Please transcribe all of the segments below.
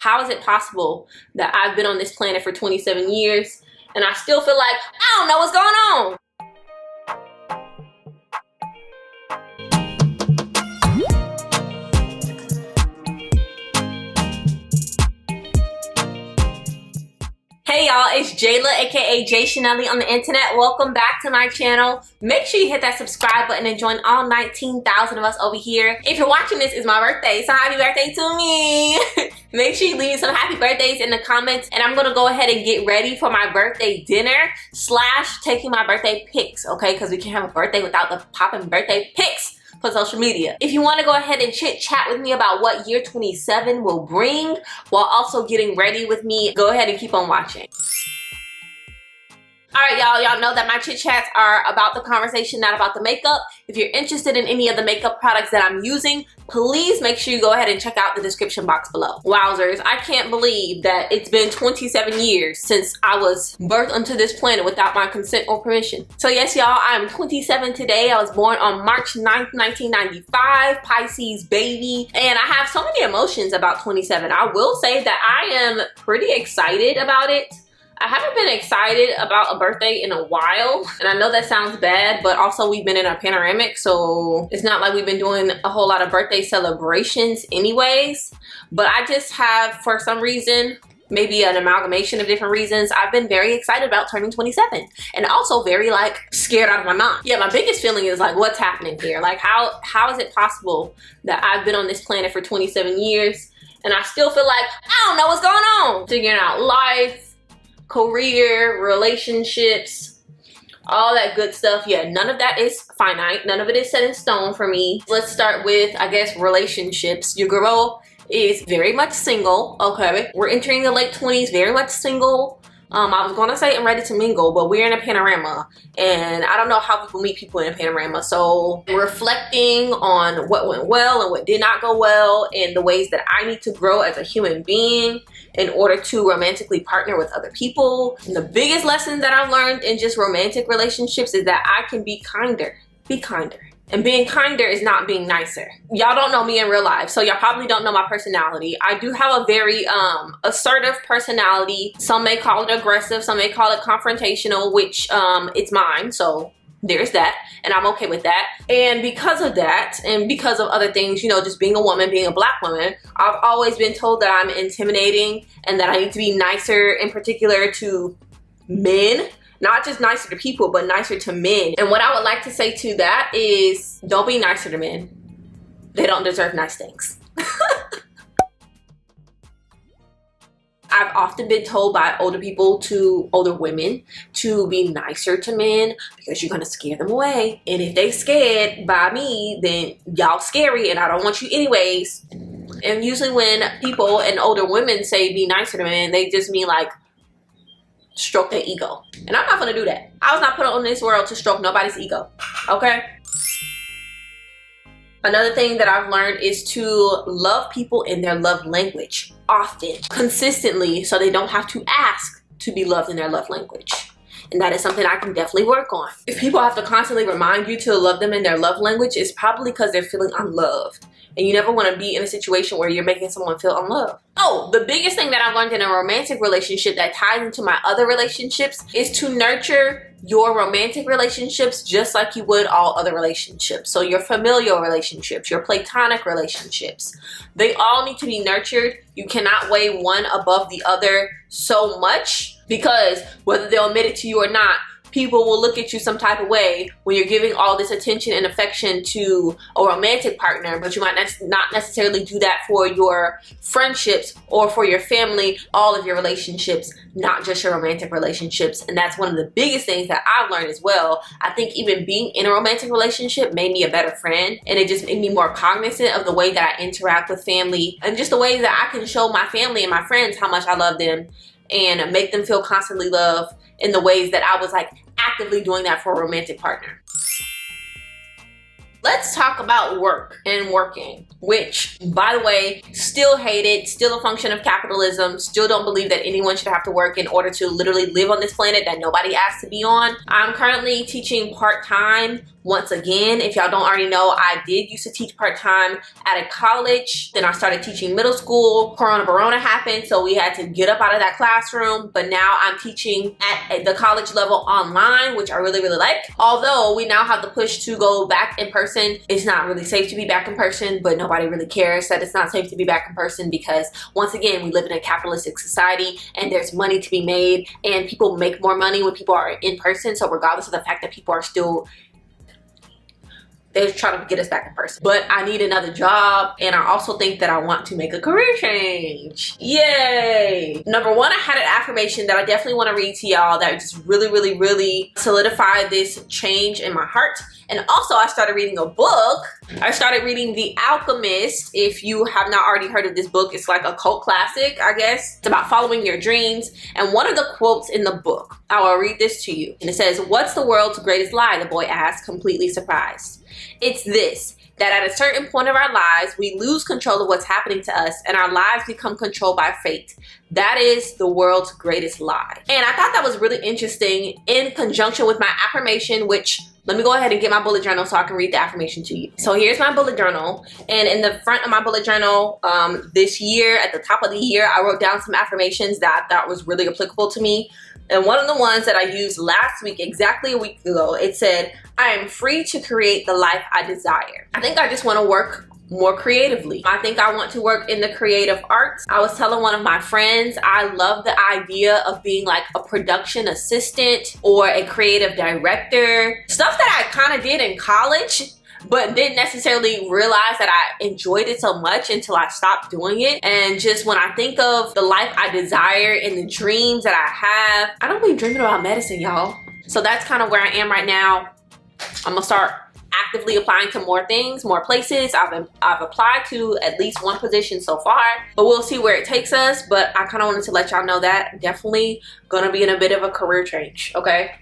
How is it possible that I've been on this planet for 27 years and I still feel like I don't know what's going on? Hey y'all, it's Jaila, aka JaiChanellie on the internet. Welcome back to my channel. Make sure you hit that subscribe button and join all 19,000 of us over here. If you're watching this, it's my birthday, so happy birthday to me. Make sure you leave some happy birthdays in the comments, and I'm gonna go ahead and get ready for my birthday dinner / taking my birthday pics, okay? Because we can't have a birthday without the popping birthday pics for social media. If you want to go ahead and chit chat with me about what year 27 will bring while also getting ready with me, go ahead and keep on watching. Alright y'all know that my chit chats are about the conversation, not about the makeup. If you're interested in any of the makeup products that I'm using, please make sure you go ahead and check out the description box below. Wowzers, I can't believe that it's been 27 years since I was birthed onto this planet without my consent or permission. So yes y'all, I'm 27 today. I was born on March 9th, 1995, Pisces baby, and I have so many emotions about 27. I will say that I am pretty excited about it. I haven't been excited about a birthday in a while, and I know that sounds bad, but also we've been in a panoramic, so it's not like we've been doing a whole lot of birthday celebrations anyways. But I just have, for some reason, maybe an amalgamation of different reasons, I've been very excited about turning 27 and also very like scared out of my mind. Yeah, my biggest feeling is like, what's happening here? Like how is it possible that I've been on this planet for 27 years and I still feel like I don't know what's going on? Figuring out life, career, relationships, all that good stuff. Yeah, none of that is finite. None of it is set in stone for me. Let's start with, I guess, relationships. Your girl is very much single, okay? We're entering the late 20s, very much single. I was gonna say I'm ready to mingle, but we're in a panorama, and I don't know how people meet people in a panorama. So reflecting on what went well and what did not go well, and the ways that I need to grow as a human being in order to romantically partner with other people. And the biggest lesson that I've learned in just romantic relationships is that I can be kinder. Be kinder. And being kinder is not being nicer. Y'all don't know me in real life, so y'all probably don't know my personality. I do have a very assertive personality. Some may call it aggressive, some may call it confrontational, which it's mine, so there's that, and I'm okay with that. And because of that, and because of other things, you know, just being a woman, being a black woman, I've always been told that I'm intimidating and that I need to be nicer, in particular to men. Not just nicer to people, but nicer to men. And what I would like to say to that is, don't be nicer to men. They don't deserve nice things. I've often been told by older women to be nicer to men because you're gonna scare them away. And if they scared by me, then y'all scary and I don't want you anyways. And usually when people and older women say be nicer to men, they just mean like, stroke their ego. And I'm not gonna do that. I was not put on this world to stroke nobody's ego, okay? Another thing that I've learned is to love people in their love language often, consistently, so they don't have to ask to be loved in their love language. And that is something I can definitely work on. If people have to constantly remind you to love them in their love language, it's probably because they're feeling unloved. And you never want to be in a situation where you're making someone feel unloved. Oh, the biggest thing that I've learned in a romantic relationship that ties into my other relationships is to nurture your romantic relationships just like you would all other relationships. So your familial relationships, your platonic relationships, they all need to be nurtured. You cannot weigh one above the other so much, because whether they'll admit it to you or not, people will look at you some type of way when you're giving all this attention and affection to a romantic partner, but you might not necessarily do that for your friendships or for your family, all of your relationships, not just your romantic relationships. And that's one of the biggest things that I've learned as well. I think even being in a romantic relationship made me a better friend, and it just made me more cognizant of the way that I interact with family and just the way that I can show my family and my friends how much I love them and make them feel constantly loved in the ways that I was like actively doing that for a romantic partner. Let's talk about work and working, which, by the way, still hate it, still a function of capitalism, still don't believe that anyone should have to work in order to literally live on this planet that nobody asked to be on. I'm currently teaching part-time Once again, if y'all don't already know, I did used to teach part-time at a college. Then I started teaching middle school. Corona happened, so we had to get up out of that classroom. But now I'm teaching at the college level online, which I really, really like. Although we now have the push to go back in person. It's not really safe to be back in person, but nobody really cares that it's not safe to be back in person because, once again, we live in a capitalistic society and there's money to be made, and people make more money when people are in person. So regardless of the fact that people are still, they're trying to get us back in person. But I need another job, and I also think that I want to make a career change. Yay! Number one, I had an affirmation that I definitely want to read to y'all that just really, really, really solidified this change in my heart. And also, I started reading a book. I started reading The Alchemist. If you have not already heard of this book, it's like a cult classic, I guess. It's about following your dreams. And one of the quotes in the book, I will read this to you. And it says, "What's the world's greatest lie?" the boy asked, completely surprised. "It's this, that at a certain point of our lives, we lose control of what's happening to us and our lives become controlled by fate. That is the world's greatest lie." And I thought that was really interesting in conjunction with my affirmation, which, let me go ahead and get my bullet journal so I can read the affirmation to you. So here's my bullet journal. And in the front of my bullet journal, this year, at the top of the year, I wrote down some affirmations that I thought was really applicable to me. And one of the ones that I used last week, exactly a week ago, it said, "I am free to create the life I desire." I think I just want to work more creatively. I think I want to work in the creative arts. I was telling one of my friends, I love the idea of being like a production assistant or a creative director. Stuff that I kind of did in college, but didn't necessarily realize that I enjoyed it so much until I stopped doing it. And just when I think of the life I desire and the dreams that I have, I don't be dreaming about medicine, y'all. So that's kind of where I am right now. I'm gonna start actively applying to more things, more places. I've applied to at least one position so far, but we'll see where it takes us. But I kind of wanted to let y'all know that definitely gonna be in a bit of a career change, okay?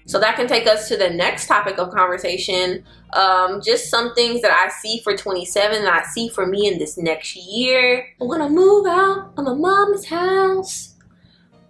So that can take us to the next topic of conversation. Just some things that I see for 27 that I see for me in this next year. I'm gonna move out of my mama's house.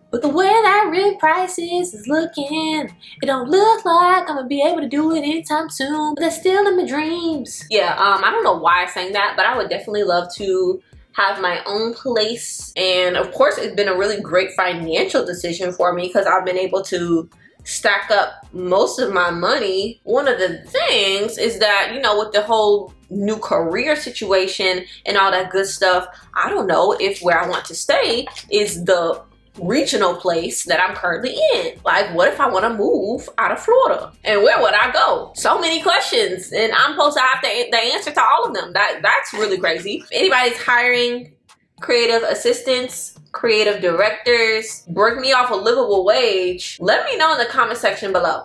But the way that rent prices is looking, it don't look like I'm gonna be able to do it anytime soon. But that's still in my dreams. Yeah, I don't know why I sang that, but I would definitely love to have my own place. And of course, it's been a really great financial decision for me because I've been able to stack up most of my money. One of the things is that, you know, with the whole new career situation and all that good stuff, I don't know if where I want to stay is the regional place that I'm currently in. Like, what if I want to move out of Florida? And where would I go? So many questions, and I'm supposed to have the answer to all of them. That's really crazy. If anybody's hiring creative assistants, creative directors, break me off a livable wage, let me know in the comment section below,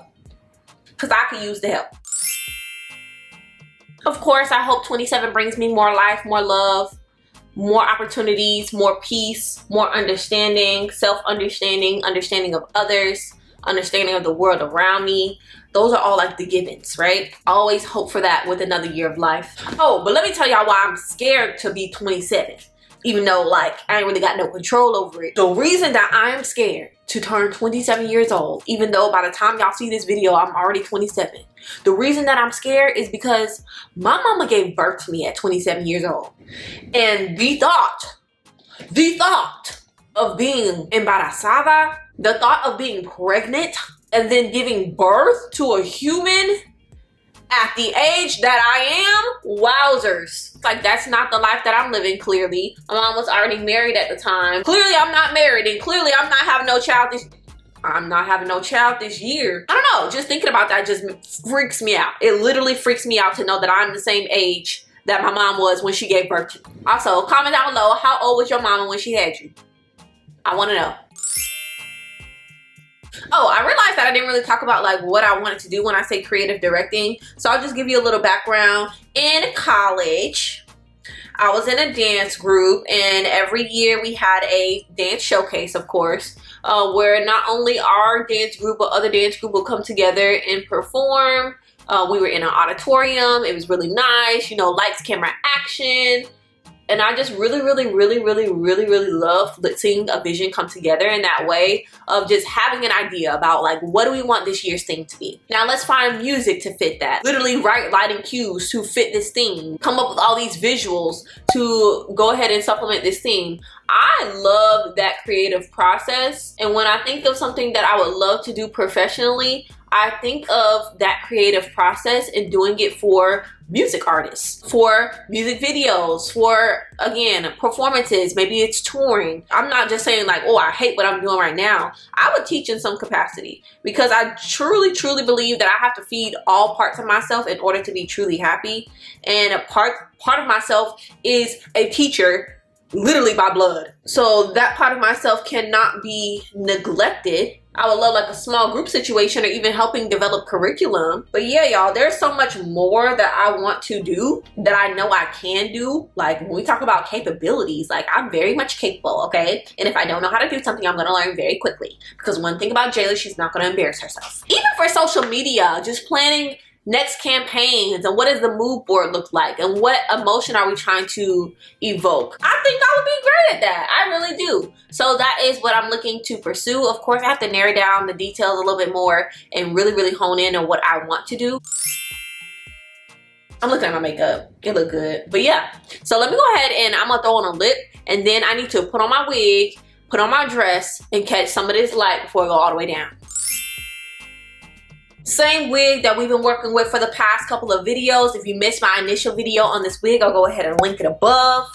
because I could use the help. Of course, I hope 27 brings me more life, more love, more opportunities, more peace, more understanding, self-understanding, understanding of others, understanding of the world around me. Those are all like the givens, right? I always hope for that with another year of life. Oh, but let me tell y'all why I'm scared to be 27. Even though, like, I ain't really got no control over it. The reason that I am scared to turn 27 years old, even though by the time y'all see this video, I'm already 27. The reason that I'm scared is because my mama gave birth to me at 27 years old. And the thought of being embarazada, the thought of being pregnant and then giving birth to a human at the age that I am, wowzers. Like, that's not the life that I'm living, clearly. My mom was already married at the time. Clearly, I'm not married, and clearly, I'm not having no child this year. I don't know, just thinking about that just freaks me out. It literally freaks me out to know that I'm the same age that my mom was when she gave birth to me. Also, comment down below, how old was your mama when she had you? I want to know. Oh, I realized that I didn't really talk about like what I wanted to do when I say creative directing. So I'll just give you a little background. In college, I was in a dance group, and every year we had a dance showcase, of course, where not only our dance group but other dance group will come together and perform. We were in an auditorium. It was really nice, you know, lights, camera, action. And I just really love seeing a vision come together in that way of just having an idea about like, what do we want this year's theme to be? Now let's find music to fit that. Literally write lighting cues to fit this theme. Come up with all these visuals to go ahead and supplement this theme. I love that creative process. And when I think of something that I would love to do professionally, I think of that creative process and doing it for music artists, for music videos, for, again, performances. Maybe it's touring. I'm not just saying like, oh, I hate what I'm doing right now. I would teach in some capacity because I truly believe that I have to feed all parts of myself in order to be truly happy. And a part of myself is a teacher, literally by blood. So that part of myself cannot be neglected. I would love like a small group situation or even helping develop curriculum. But yeah, y'all, there's so much more that I want to do that I know I can do. Like when we talk about capabilities, like I'm very much capable, okay? And if I don't know how to do something, I'm gonna learn very quickly. Because one thing about Jaila, she's not gonna embarrass herself. Even for social media, just planning next campaigns and what does the mood board look like and what emotion are we trying to evoke. I think I would be great at that. I really do. So that is what I'm looking to pursue. Of course, I have to narrow down the details a little bit more and really hone in on what I want to do. I'm looking at my makeup. It look good. But yeah, so let me go ahead and I'm gonna throw on a lip, and then I need to put on my wig, put on my dress, and catch some of this light before I go all the way down. Same wig that we've been working with for the past couple of videos. If you missed my initial video on this wig, I'll go ahead and link it above.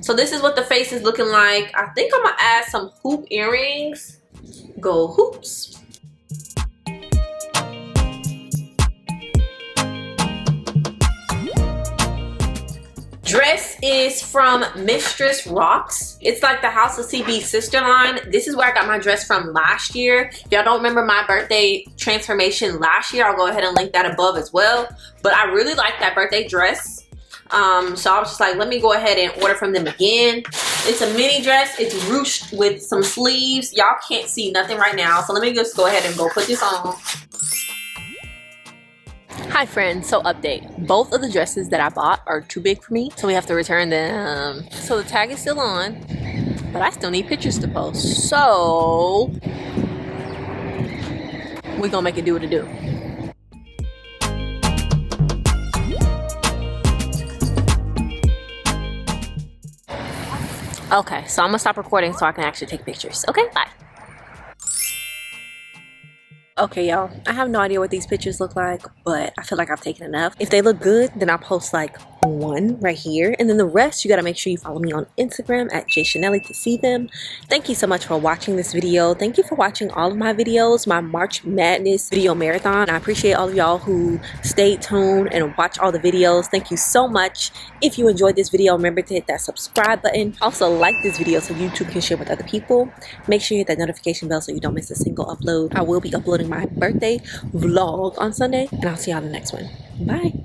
So this is what the face is looking like. I think I'm gonna add some hoop earrings. Go hoops. Dress is from Mistress Rocks. It's like the House of CB sister line. This is where I got my dress from last year. If y'all don't remember my birthday transformation last year, I'll go ahead and link that above as well. But I really like that birthday dress. So I was just like, let me go ahead and order from them again. It's a mini dress. It's ruched with some sleeves. Y'all can't see nothing right now. So let me just go ahead and go put this on. Hi friends, so update. Both of the dresses that I bought are too big for me, so we have to return them. So the tag is still on, but I still need pictures to post. So we're gonna make it do what it do. Okay, so I'm gonna stop recording so I can actually take pictures. Okay, bye. Okay, y'all, I have no idea what these pictures look like, but I feel like I've taken enough. If they look good, then I'll post like one right here, and then the rest you gotta make sure you follow me on Instagram at JaiChanellie to see them. Thank you so much for watching this video. Thank you for watching all of my videos, my March Madness video marathon. I appreciate all of y'all who stayed tuned and watch all the videos. Thank you so much. If you enjoyed this video, remember to hit that subscribe button. Also like this video so YouTube can share with other people. Make sure you hit that notification bell so you don't miss a single upload. I will be uploading my birthday vlog on Sunday, and I'll see y'all in the next one. Bye.